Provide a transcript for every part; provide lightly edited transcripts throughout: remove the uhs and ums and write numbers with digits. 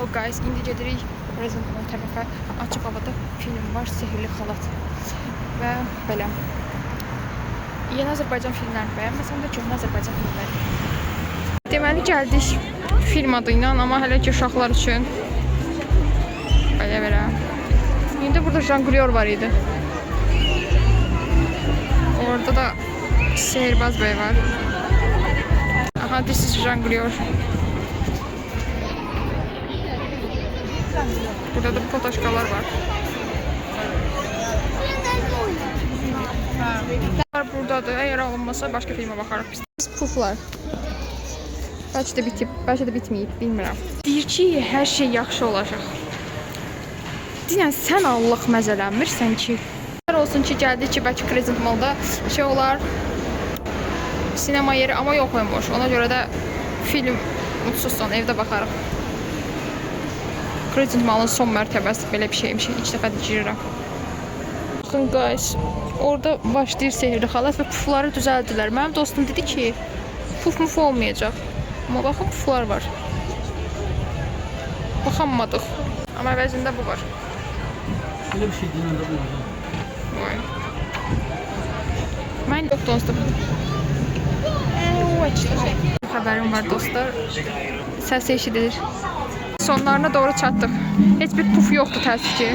Hello guys, indi gedirik Resident Evil tərəfə. Açıq havada film var, Sehirli Xalat. Və belə. Yeni Azərbaycan filmlərini bəyənməsəm də köhnə Azərbaycan filmləri. Deməli gəldik film adı ilə, amma hələ ki uşaqlar üçün belə. İndi burada Janglyor var idi. Orada da Sehirbaz bəy var. Aha, this is Janglyor. Burada da potaşkalar var. Buradadır. Eğer alınmasa başka filme bakarıq biz. Puflar. Bəlkə də bitib, bəlkə də bitməyib, bilmirəm. Deyir ki, hər şey yaxşı olacaq. Dinən sən Allah məzələnmirsən ki. Olsun ki, gəldik ki, bəlkə Crescent Mall'da şey olar, sinema yeri, amma yox boş. Ona görə də film mutsuzsan, evdə baxarıq. Crescent Mall'ın son mərtəbəsi belə bir şeymiş. İlk dəfə girirəm. Baxın guys, orada başlayır Sehirli Xalat və pufları düzəldilər. Mənim dostum dedi ki, puf olmayacaq. Amma baxın, puflar var. Baxanmadıq. Amma əvəzində bu var. Öyle bir şey değil mi? Vay. Mən yox dostum. Xəbərim var dostlar. Səs eşidilir. Sonlarına doğru çatdıq. Heç bir puf yoxdur təəssüf ki.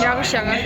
Yağış yağır.